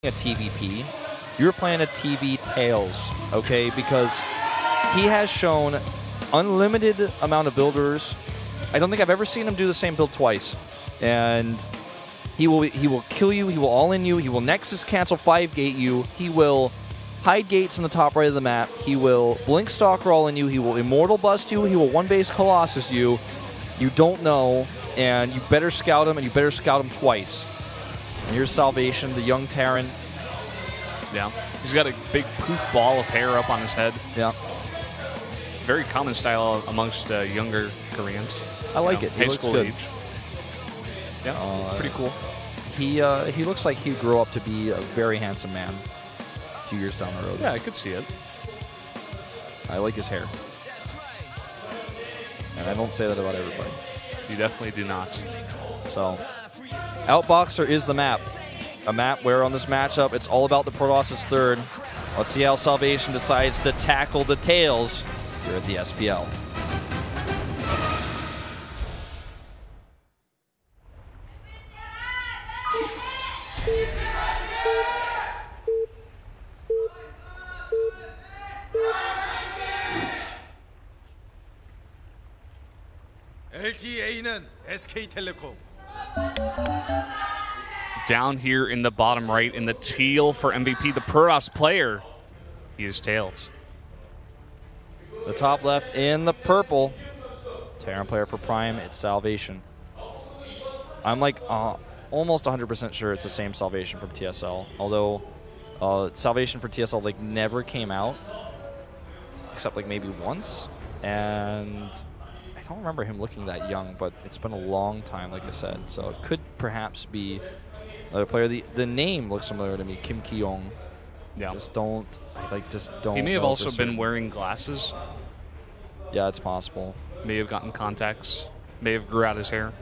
a TVP. You're playing a TV TAiLS, okay? Because he has shown unlimited amount of builders. I don't think I've ever seen him do the same build twice. And he will kill you. He will all-in you. He will Nexus cancel 5-gate you. He will hide gates in the top right of the map. He will Blink Stalker all-in you. He will Immortal bust you. He will one-base Colossus you. You don't know, and you better scout him, and you better scout him twice. And here's Salvation, the young Terran. Yeah. He's got a big poof ball of hair up on his head. Yeah. Very common style amongst younger Koreans. I like it. He looks good. Age. Yeah, pretty cool. He looks like he'd grow up to be a very handsome man a few years down the road. Yeah, I could see it. I like his hair. And I don't say that about everybody. You definitely do not. So, Outboxer is the map. A map where on this matchup, it's all about the Protoss' third. Let's see how Salvation decides to tackle the TAiLS here at the SPL. LTA는 SK텔레콤. Down here in the bottom right in the teal for MVP, the Protoss player, he is TAiLS. The top left in the purple. Terran player for Prime, it's Salvation. I'm like almost 100% sure it's the same Salvation from TSL. Although Salvation for TSL like never came out, except like maybe once. And I don't remember him looking that young, but it's been a long time, like I said. So it could perhaps be another player. The name looks familiar to me, Kim Ki-young. Yeah. Just don't. He may have also been wearing glasses. Yeah, it's possible. May have gotten contacts. May have grew out his hair.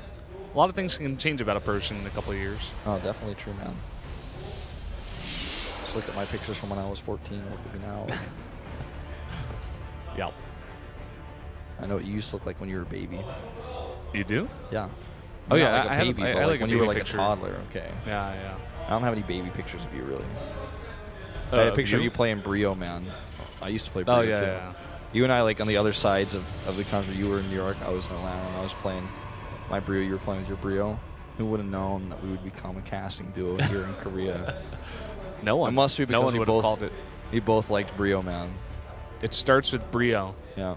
A lot of things can change about a person in a couple of years. Oh, definitely true, man. Just look at my pictures from when I was 14. Look at me now. Yeah. I know what you used to look like when you were a baby. You do? Yeah. Oh, Not yeah. like a baby, but like when you were like a toddler. Okay. Yeah, yeah. I don't have any baby pictures of you, really. I had a picture of you playing Brio, man. I used to play Brio, too. Yeah. You and I, like, on the other sides of the country. You were in New York. I was in Atlanta, and I was playing my Brio. You were playing with your Brio. Who would have known that we would become a casting duo here in Korea? No one. It must be because no one would have called it. We both liked Brio, man. It starts with Brio. Yeah.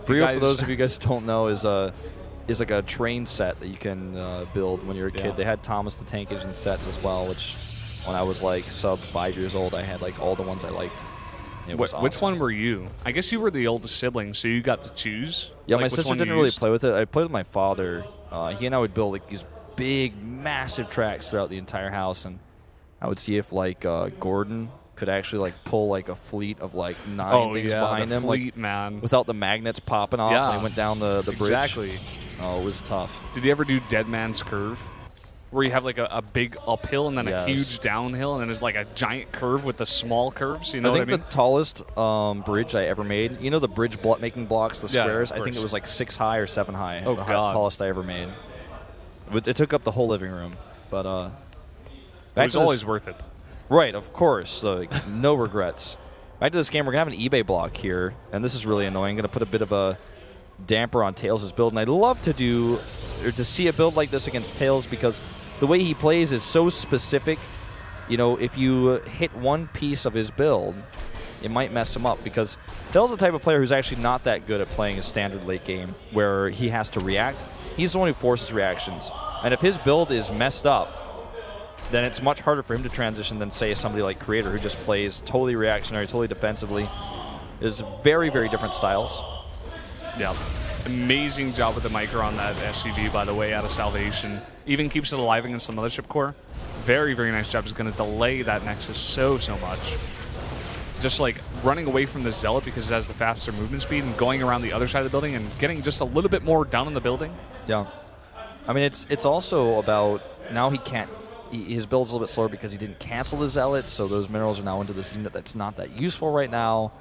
Brio, for those of you guys who don't know, is like a train set that you can build when you're a kid. Yeah. They had Thomas the Tank Engine sets as well, which when I was like sub 5 years old, I had like all the ones I liked. It was awesome. Which one were you? I guess you were the oldest sibling, so you got to choose. Yeah, like, my sister didn't really play with it. I played with my father. He and I would build like these big, massive tracks throughout the entire house, and I would see if like Gordon could actually like pull like a fleet of like 9 things behind him, fleet, like man, without the magnets popping off. Yeah. And they went down the bridge. Exactly. Oh, it was tough. Did you ever do Dead Man's Curve? Where you have like a big uphill and then a huge downhill, and then there's like a giant curve with the small curves. You know what I mean? The tallest bridge I ever made. You know the bridge making blocks, the squares. I think it was like 6 high or 7 high. Oh, the God. Tallest I ever made. It took up the whole living room, but it was always worth it. Right, of course. Like, no regrets. Back to this game, we're gonna have an eBay block here, and this is really annoying. I'm gonna put a bit of a damper on TAiLS' build, and I'd love to see a build like this against TAiLS because the way he plays is so specific. You know, if you hit one piece of his build, it might mess him up because TAiLS is the type of player who's actually not that good at playing a standard late game where he has to react. He's the one who forces reactions. And if his build is messed up, then it's much harder for him to transition than, say, somebody like Creator who just plays totally reactionary, totally defensively. There's very, very different styles. Yeah. Amazing job with the micro on that SCV, by the way, out of Salvation. Even keeps it alive against the Mothership Core. Very, very nice job. Is going to delay that Nexus so much. Just like running away from the Zealot because it has the faster movement speed and going around the other side of the building and getting just a little bit more down in the building. Yeah. I mean, it's also about now he can't. His build's a little bit slower because he didn't cancel the Zealot, so those minerals are now into this unit that's not that useful right now.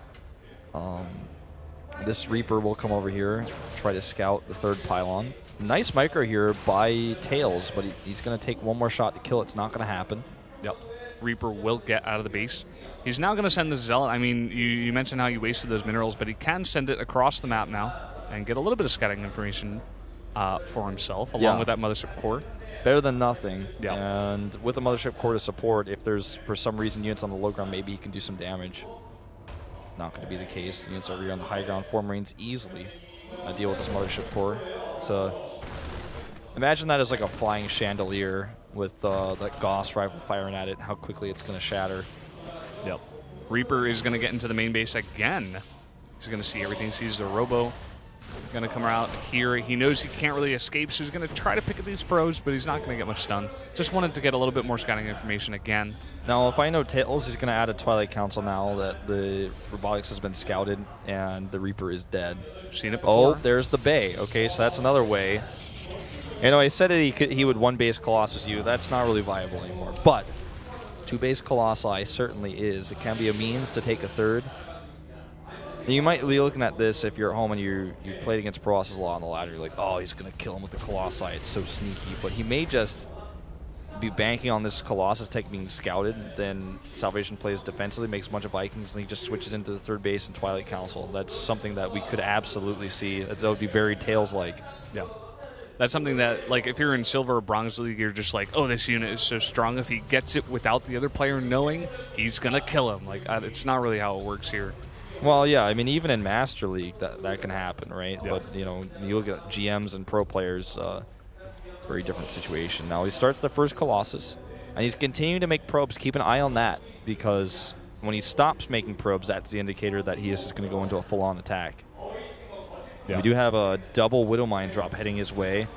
This Reaper will come over here, try to scout the 3rd pylon. Nice micro here by TAiLS, but he's going to take one more shot to kill. It's not going to happen. Yep. Reaper will get out of the base. He's now going to send the Zealot. I mean, you mentioned how you wasted those minerals, but he can send it across the map now and get a little bit of scouting information for himself, along with that Mothership Core. Better than nothing. Yeah. And with the Mothership Core to support, if there's, for some reason, units on the low ground, maybe he can do some damage. Not going to be the case. Units over here on the high ground, 4 Marines easily deal with this Mothership Core. So imagine that as like a flying chandelier with that Gauss rifle firing at it, how quickly it's going to shatter. Yep. Reaper is going to get into the main base again. He's going to see everything. Sees the Robo. Going to come out here. He knows he can't really escape, so he's going to try to pick at these probes, but he's not going to get much done. Just wanted to get a little bit more scouting information again. Now, if I know TAiLS, he's going to add a Twilight Council now that the robotics has been scouted and the Reaper is dead. Seen it before. Oh, there's the Bay. Okay, so that's another way. You know, I said that he would 1-base Colossus you. That's not really viable anymore. But 2-base Colossi certainly is. It can be a means to take a third. You might be looking at this if you're at home and you've played against Proas's a lot on the ladder. You're like, oh, he's going to kill him with the Colossi. It's so sneaky. But he may just be banking on this Colossus tech being scouted. Then Salvation plays defensively, makes a bunch of Vikings, and he just switches into the 3rd base and Twilight Council. That's something that we could absolutely see. That would be very TAiLS-like. Yeah. That's something that, like, if you're in Silver or Bronze League, you're just like, oh, this unit is so strong. If he gets it without the other player knowing, he's going to kill him. Like, it's not really how it works here. Well, yeah, I mean, even in Master League, that can happen, right? Yeah. But, you know, you look at GMs and pro players, very different situation. Now, he starts the first Colossus, and he's continuing to make probes. Keep an eye on that, because when he stops making probes, that's the indicator that he is just going to go into a full-on attack. Yeah. We do have a double Widowmine drop heading his way,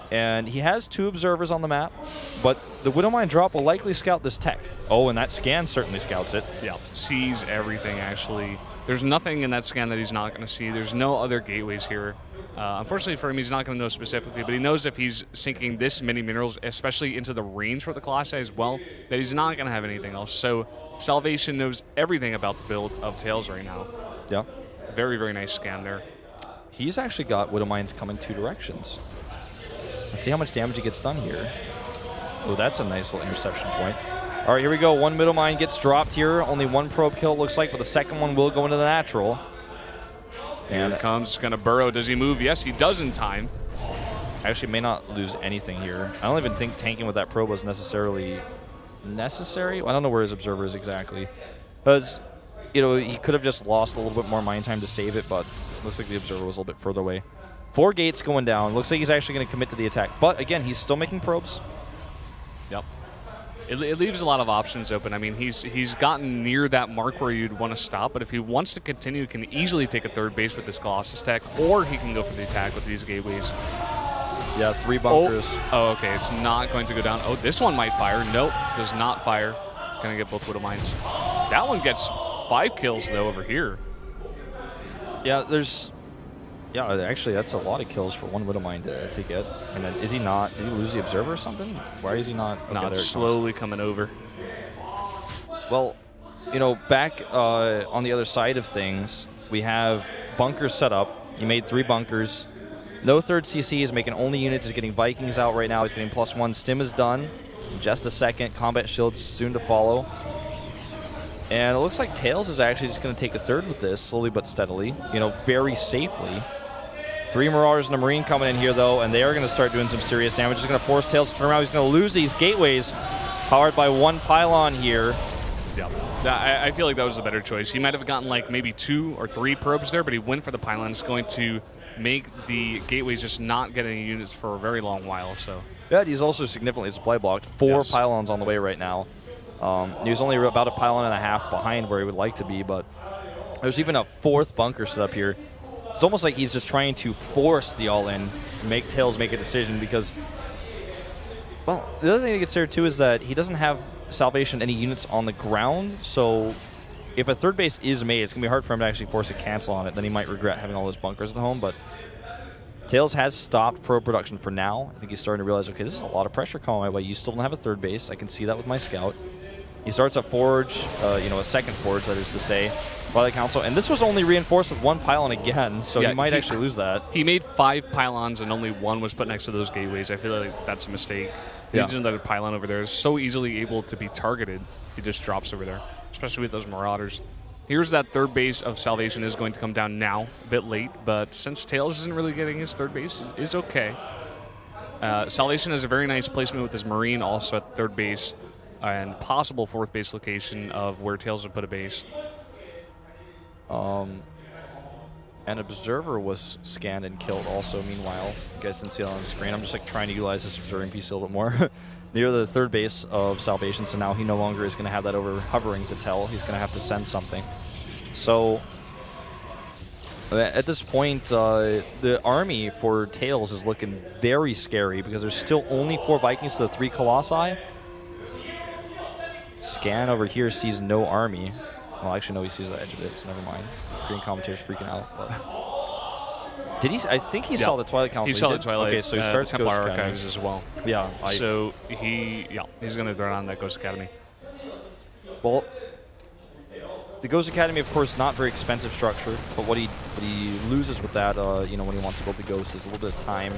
and he has 2 observers on the map, but the Widowmine drop will likely scout this tech. Oh, and that scan certainly scouts it. Yeah, sees everything, actually. There's nothing in that scan that he's not going to see. There's no other gateways here. Unfortunately for him, he's not going to know specifically, but he knows if he's sinking this many minerals, especially into the range for the Colossi as well, that he's not going to have anything else. So Salvation knows everything about the build of TAiLS right now. Yeah. Very, very nice scan there. He's actually got Widowmines coming 2 directions. Let's see how much damage he gets done here. Oh, that's a nice little interception point. All right, here we go. 1 Widowmine gets dropped here. Only 1 probe kill, it looks like, but the second one will go into the natural. And here it comes. Going to burrow. Does he move? Yes, he does in time. Actually, may not lose anything here. I don't even think tanking with that probe was necessarily necessary. Well, I don't know where his observer is exactly. Because, you know, he could have just lost a little bit more mine time to save it, but looks like the observer was a little bit further away. 4 gates going down. Looks like he's actually going to commit to the attack. But, again, he's still making probes. Yep. It leaves a lot of options open. I mean, he's gotten near that mark where you'd want to stop, but if he wants to continue, he can easily take a 3rd base with this Colossus tech, or he can go for the attack with these gateways. Yeah, 3 bunkers. Oh, okay, it's not going to go down. Oh, this one might fire. Nope, does not fire. Gonna get both Widowmines. That one gets 5 kills, though, over here. Yeah, yeah, actually, that's a lot of kills for 1 Widowmine to get. And then, did he lose the observer or something? Why is he not? Okay, not slowly coming over. Well, you know, back on the other side of things, we have bunkers set up. He made 3 bunkers. No 3rd CC. He's making only units. He's getting Vikings out right now. He's getting +1. Stim is done. In just a second. Combat shields soon to follow. And it looks like TAiLS is actually just going to take a 3rd with this, slowly but steadily. You know, very safely. 3 Marauders and a Marine coming in here, though, and they are going to start doing some serious damage. It's going to force TAiLS to turn around. He's going to lose these gateways, powered by 1 pylon here. Yeah, I feel like that was the better choice. He might have gotten like maybe 2 or 3 probes there, but he went for the pylon. It's going to make the gateways just not get any units for a very long while. So yeah, he's also significantly supply blocked. 4 pylons on the way right now. He was only about a pylon and a half behind where he would like to be, but there's even a 4th bunker set up here. It's almost like he's just trying to force the all-in, make TAiLS make a decision because, well, the other thing to consider too is that he doesn't have Salvation any units on the ground, so if a 3rd base is made, it's going to be hard for him to actually force a cancel on it. Then he might regret having all those bunkers at home, but TAiLS has stopped probe production for now. I think he's starting to realize, okay, this is a lot of pressure coming my way. You still don't have a 3rd base. I can see that with my scout. He starts a forge, you know, a 2nd forge, that is to say, by the council. And this was only reinforced with 1 pylon again, so he might actually lose that. He made 5 pylons and only 1 was put next to those gateways. I feel like that's a mistake. Another pylon over there is so easily able to be targeted. He just drops over there, especially with those Marauders. Here's that third base of Salvation is going to come down now, a bit late, but since TAiLS isn't really getting his third base, is okay. Salvation has a very nice placement with his Marine also at third base and possible fourth base location of where TAiLS would put a base. An Observer was scanned and killed also, meanwhile. You guys didn't see it on the screen. I'm just like trying to utilize this observing piece a little bit more. Near the third base of Salvation, so now he no longer is going to have that over hovering to tell. He's going to have to send something. So at this point, the army for TAiLS is looking very scary because there's still only 4 Vikings to the 3 Colossi. Scan over here sees no army. Well, actually, no, he sees the edge of it, so never mind. Korean commentator's freaking out. But did he? I think he saw the Twilight Council. He saw the Twilight. Okay, so he starts Templar Ghost Archives Academy as well. Yeah. So he's going to throw on that Ghost Academy. Well, the Ghost Academy, of course, not very expensive structure, but what he loses with that, you know, when he wants to build the Ghost, is a little bit of time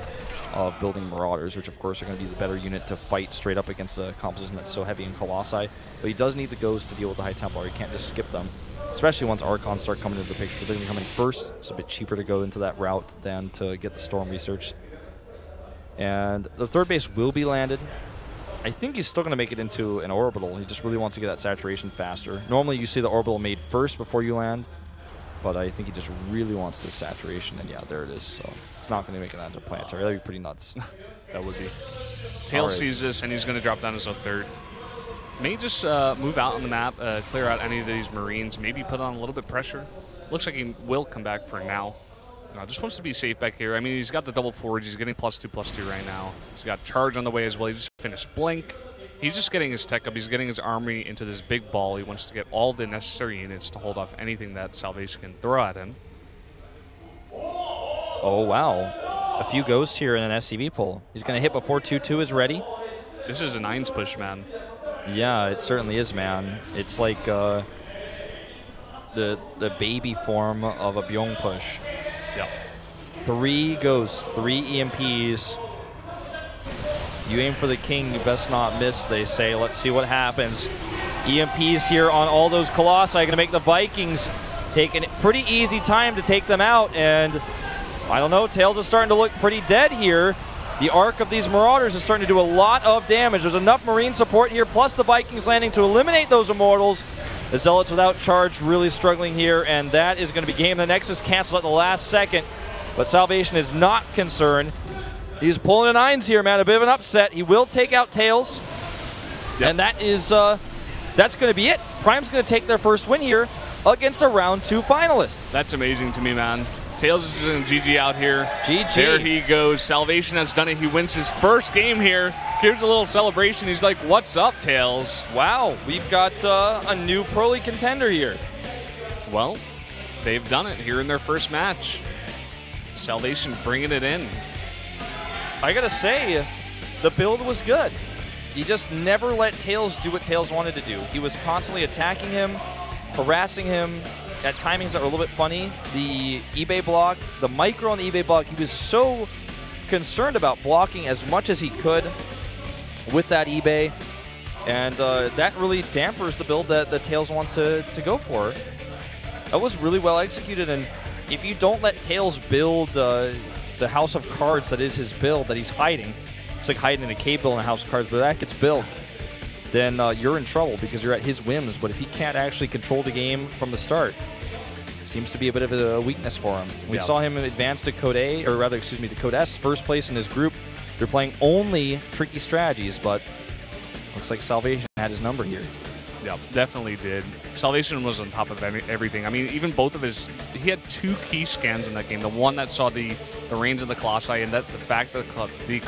of building Marauders, which of course are going to be the better unit to fight straight up against a composition that's so heavy in Colossi. But he does need the Ghost to deal with the High Templar. He can't just skip them, especially once Archons start coming into the picture. They're going to be coming first. It's a bit cheaper to go into that route than to get the Storm research. And the third base will be landed. I think he's still going to make it into an orbital. He just really wants to get that saturation faster. Normally you see the orbital made first before you land, but I think he just really wants this saturation, and yeah, there it is. So it's not going to make it onto planetary. That'd be pretty nuts. That would be. TAiLS sees this, and he's going to drop down his own third. May just move out on the map, clear out any of these Marines, maybe put on a little bit of pressure. Looks like he will come back for now. Just wants to be safe back here. I mean, he's got the double forge. He's getting +2/+2 right now. He's got charge on the way as well. He just finished Blink. He's just getting his tech up. He's getting his army into this big ball. He wants to get all the necessary units to hold off anything that Salvation can throw at him. Oh, wow. A few ghosts here in an SCV pull. He's going to hit before 2/2 is ready. This is a 9s push, man. Yeah, it certainly is, man. It's like the baby form of a Byung push. Yep. 3 ghosts, 3 EMPs. You aim for the king, you best not miss, they say. Let's see what happens. EMPs here on all those Colossi, going to make the Vikings take a pretty easy time to take them out. And I don't know, TAiLS is starting to look pretty dead here. The arc of these Marauders is starting to do a lot of damage. There's enough Marine support here, plus the Vikings landing to eliminate those Immortals. The Zealots without charge really struggling here, and that is going to be game. The Nexus canceled at the last second, but Salvation is not concerned. He's pulling the 9s here, man. A bit of an upset. He will take out TAiLS, and that is that's going to be it. Prime's going to take their first win here against a round 2 finalist. That's amazing to me, man. TAiLS is just going to GG out here. GG. There he goes. Salvation has done it. He wins his first game here. Here's a little celebration. He's like, what's up, TAiLS? Wow, we've got a new Pro League contender here. Well, they've done it here in their first match. Salvation bringing it in. I got to say, the build was good. He just never let TAiLS do what TAiLS wanted to do. He was constantly attacking him, harassing him, at timings that were a little bit funny. The eBay block, the micro on the eBay block, he was so concerned about blocking as much as he could with that eBay, and that really dampers the build that TAiLS wants to go for. That was really well executed, and if you don't let TAiLS build the house of cards that is his build that he's hiding, it's like hiding in a cave build in a house of cards, but that gets built, then you're in trouble because you're at his whims. But if he can't actually control the game from the start, seems to be a bit of a weakness for him. We saw him advance to Code A, or rather, excuse me, to Code S, first place in his group. They're playing only tricky strategies, but looks like Salvation had his number here. Yeah, definitely did. Salvation was on top of everything. I mean, even both of his, he had 2 key scans in that game. The one that saw the reins of the Colossi, and that the fact that the